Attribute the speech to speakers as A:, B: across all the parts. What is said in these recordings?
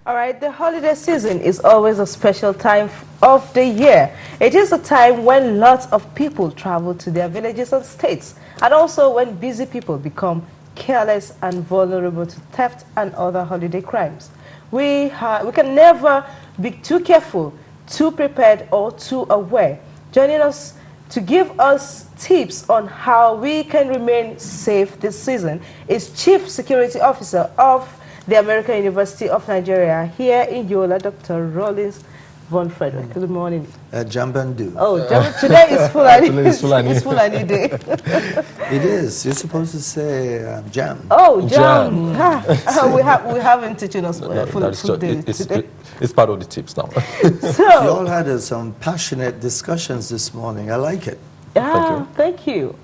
A: All right, the holiday season is always a special time of the year. It is a time when lots of people travel to their villages and states, and also when busy people become careless and vulnerable to theft and other holiday crimes. We can never be too careful, too prepared, or too aware. Joining us to give us tips on how we can remain safe this season is Chief Security Officer of the American University of Nigeria here in Yola, Dr. Rawlins. Frederick. Good morning.
B: Jambandu.
A: Oh, today is Fulani. It's Fulani Day.
B: It is. You're supposed to say jam.
A: Oh, jam. We haven't teaching us food day today.
C: It's part of the tips now.
B: So, you all had some passionate discussions this morning. I like it.
A: Yeah, thank you.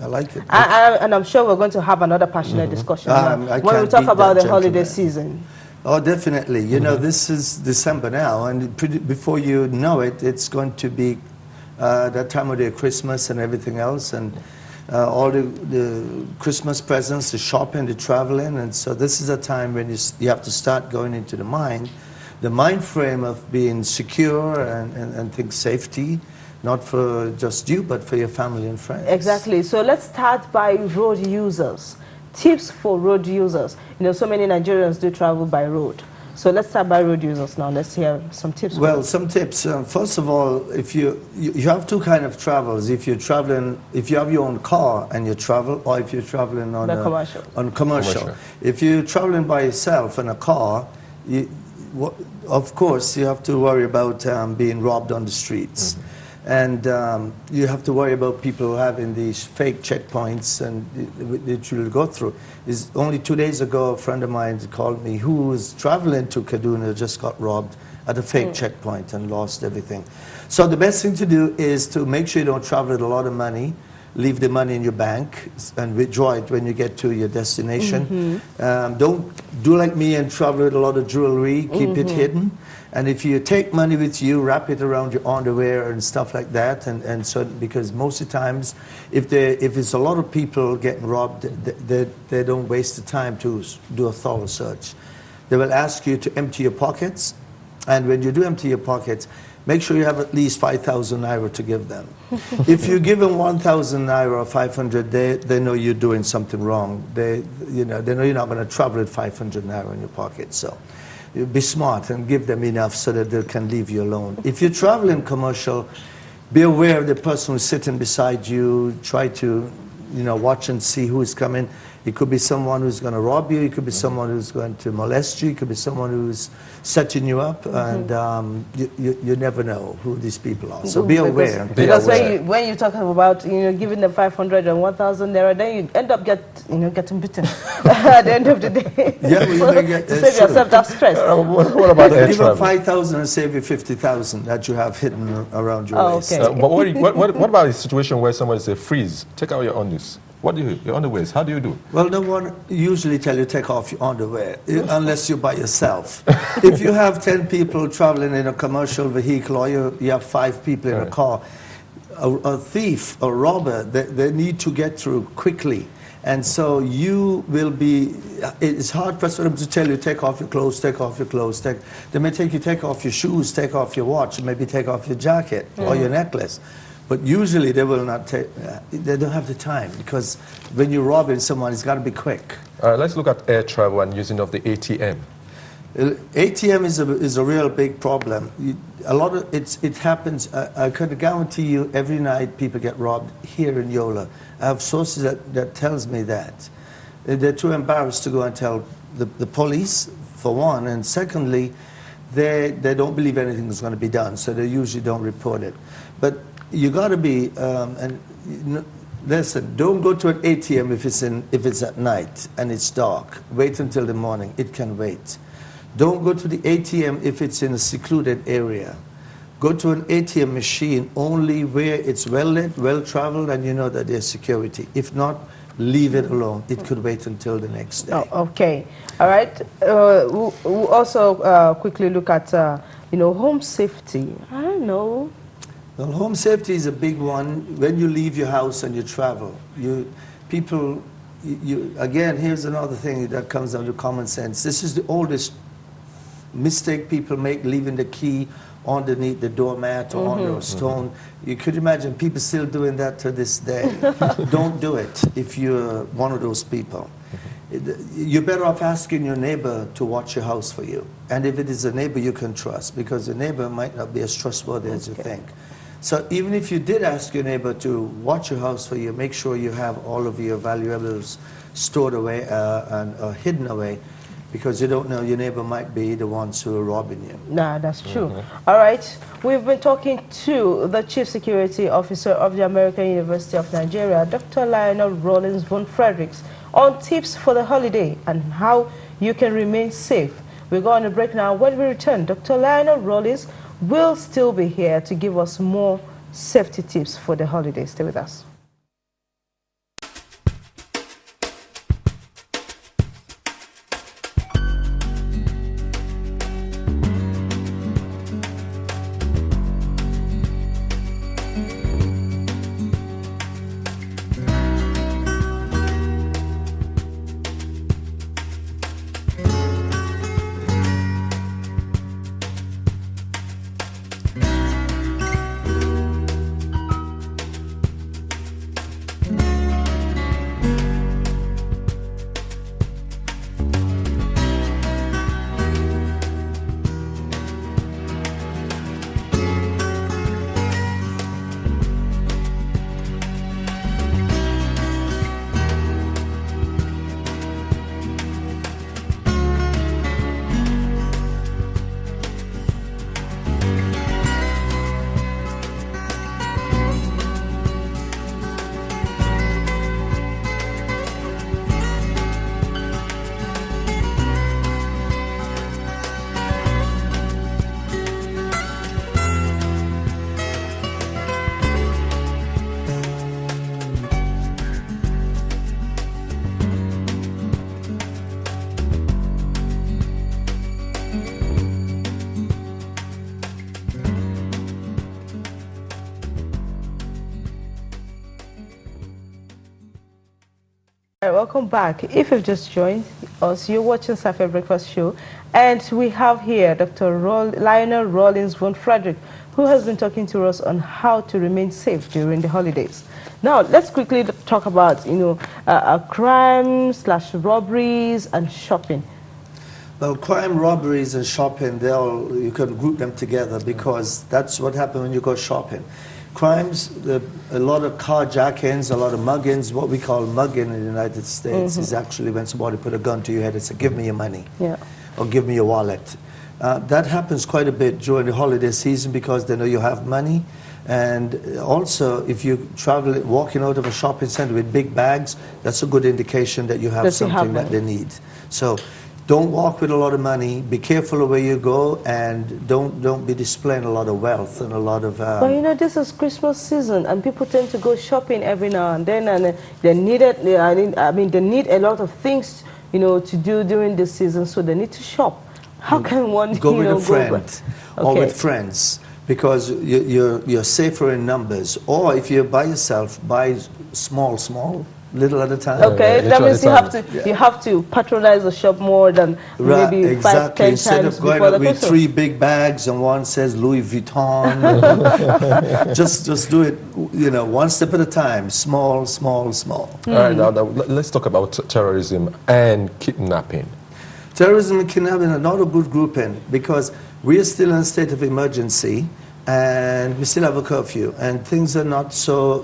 B: I like it.
A: And I'm sure we're going to have another passionate discussion when we talk about the holiday season.
B: Oh, definitely. You know, this is December now, and before you know it, it's going to be that time of the Christmas and everything else, and all the Christmas presents, the shopping, the traveling, and so this is a time when you have to start going into the mind frame of being secure and think safety, not for just you, but for your family and friends.
A: Exactly. So let's start by road users. Tips for road users. You know, so many Nigerians do travel by road. So let's start by road users now. Let's hear some tips.
B: Well, some tips. First of all, if you have two kind of travels. If you're traveling, if you have your own car and you travel, or if you're traveling on commercial. If you're traveling by yourself in a car, of course you have to worry about being robbed on the streets. And you have to worry about people having these fake checkpoints and that you'll go through. Only 2 days ago, a friend of mine called me who was traveling to Kaduna, just got robbed at a fake checkpoint and lost everything. So the best thing to do is to make sure you don't travel with a lot of money. Leave the money in your bank and withdraw it when you get to your destination. Don't do like me and travel with a lot of jewelry. Keep it hidden. And if you take money with you, wrap it around your underwear and stuff like that. And so, because most of the times, if it's a lot of people getting robbed, they don't waste the time to do a thorough search. They will ask you to empty your pockets. And when you do empty your pockets, make sure you have at least 5,000 naira to give them. If you give them 1,000 naira or 500, they know you're doing something wrong. They know you're not going to travel with 500 naira in your pocket. So be smart and give them enough so that they can leave you alone. If you're traveling commercial, be aware of the person who's sitting beside you. Try to, watch and see who is coming. It could be someone who's going to rob you. It could be someone who's going to molest you. It could be someone who's setting you up. And you never know who these people are. So be aware.
A: Because when you talk about giving them 500 and 1,000 naira, then you end up getting bitten at the end of the day.
B: Yeah, well, you may get,
A: to save yourself that stress.
C: What about air
B: give
C: travel?
B: them 5,000 and save you 50,000 that you have hidden around your waist.
A: Okay.
C: But what about a situation where someone says, freeze, take out your undies? What do you do? Your underwear? How do you do it?
B: Well, no one usually tell you take off your underwear unless you're by yourself. If you have 10 people traveling in a commercial vehicle or you have 5 people in a car, a thief, a robber, they need to get through quickly. And so you will be, it's hard for them to tell you take off your clothes, take off your clothes. They may take off your shoes, take off your watch, maybe take off your jacket or your necklace. But usually they will not take, they don't have the time, because when you're robbing someone, it's got to be quick.
C: All right, let's look at air travel and using of the ATM.
B: ATM is a real big problem. A lot of it happens. I could guarantee you every night people get robbed here in Yola. I have sources that tells me that. They're too embarrassed to go and tell the police, for one, and secondly, they don't believe anything is going to be done, so they usually don't report it. But you got to be, listen, don't go to an ATM if it's at night and it's dark. Wait until the morning. It can wait. Don't go to the ATM if it's in a secluded area. Go to an ATM machine only where it's well lit, well traveled, and you know that there's security. If not, leave it alone. It could wait until the next day.
A: Oh, okay. All right. We'll also quickly look at, home safety. I don't know.
B: Well, home safety is a big one. When you leave your house and you travel, again, here's another thing that comes down to common sense. This is the oldest mistake people make leaving the key underneath the doormat or under a stone. You could imagine people still doing that to this day. Don't do it if you're one of those people. You're better off asking your neighbor to watch your house for you. And if it is a neighbor you can trust, because the neighbor might not be as trustworthy as you think. So even if you did ask your neighbor to watch your house for you, make sure you have all of your valuables stored away and hidden away, because you don't know, your neighbor might be the ones who are robbing you.
A: Nah, that's true. All right, we've been talking to the Chief Security Officer of the American University of Nigeria, Dr. Lionel Rawlins von Fredericks, on tips for the holiday and how you can remain safe. We're going to break now. When we return, Dr. Lionel Rawlins will still be here to give us more safety tips for the holiday. Stay with us. Welcome back. If you've just joined us, you're watching Safiya Breakfast show, and we have here Dr. Lionel Rawlins von Frederick, who has been talking to us on how to remain safe during the holidays. Now, let's quickly talk about, crime / robberies and shopping.
B: Well, crime, robberies, and shopping, you can group them together, because that's what happens when you go shopping. Crimes, a lot of carjackings, a lot of muggings. What we call mugging in the United States is actually when somebody put a gun to your head and say, give me your money, or give me your wallet. That happens quite a bit during the holiday season, because they know you have money. And also, if you travel, walking out of a shopping center with big bags, that's a good indication that you have something that they need. So don't walk with a lot of money. Be careful of where you go, and don't be displaying a lot of wealth and a lot of.
A: But this is Christmas season, and people tend to go shopping every now and then, and they need they need a lot of things, to do during the season, so they need to shop. How can one
B: go with a friend or with friends? Because you're safer in numbers. Or if you're by yourself, buy small, little at a time.
A: Okay, that means you have to patronize the shop more than maybe 5-10 times.
B: Instead of going up with 3 big bags and one says Louis Vuitton, just do it, one step at a time, small.
C: All right, now let's talk about terrorism and kidnapping.
B: Terrorism and kidnapping are not a good grouping, because we are still in a state of emergency, and we still have a curfew, and things are not so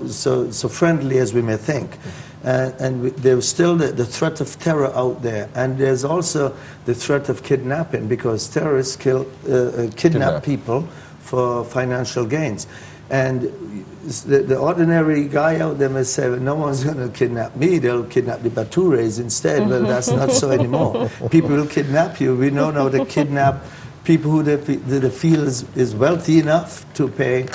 B: friendly as we may think. And there's still the threat of terror out there, and there's also the threat of kidnapping, because terrorists kidnap people for financial gains. And the ordinary guy out there may say, well, no one's going to kidnap me, they'll kidnap the Batures instead. Well, that's not so anymore. People will kidnap you. We know now they kidnap people who they feel is wealthy enough to pay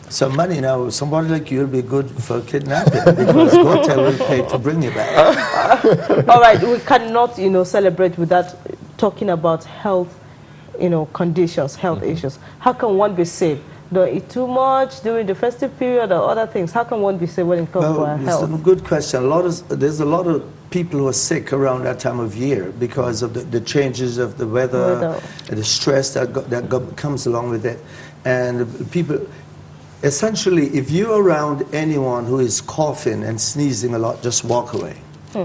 B: some money. Now, somebody like you will be good for kidnapping, because hotel will pay to bring you back.
A: All right, we cannot, celebrate without talking about health, conditions, health issues. How can one be safe don't eat too much during the festive period or other things? How can one be safe when it comes to our health?
B: It's a good question. There's a lot of people who are sick around that time of year because of the changes of the weather, and the stress that comes along with it. And people, essentially, if you're around anyone who is coughing and sneezing a lot, just walk away.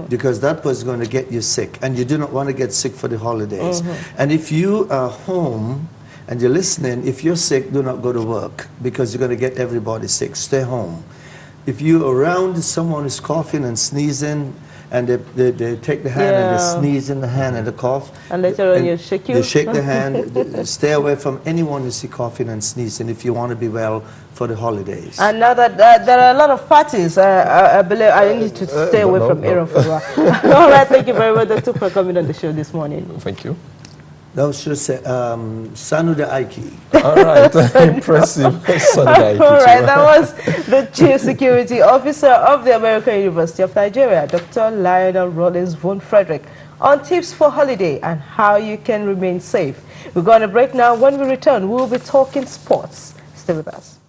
B: Because that was going to get you sick, and you do not want to get sick for the holidays. And if you are home and you're listening, if you're sick, do not go to work, because you're going to get everybody sick. Stay home. If you're around someone who's coughing and sneezing, and they take the hand and they sneeze in the hand and the cough.
A: And later on you shake you.
B: They shake the hand. Stay away from anyone who see coughing and sneezing if you want to be well for the holidays.
A: And now that there are a lot of parties, I believe I need to stay away from Aaron for a while. All right, thank you very much, Doctor, for coming on the show this morning.
C: Thank you.
B: That was just Sanuda Aiki.
C: All right, impressive. Sanuda Aiki.
A: All right, that was the Chief Security Officer of the American University of Nigeria, Dr. Lionel Rawlins von Frederick, on tips for holiday and how you can remain safe. We're going to break now. When we return, we'll be talking sports. Stay with us.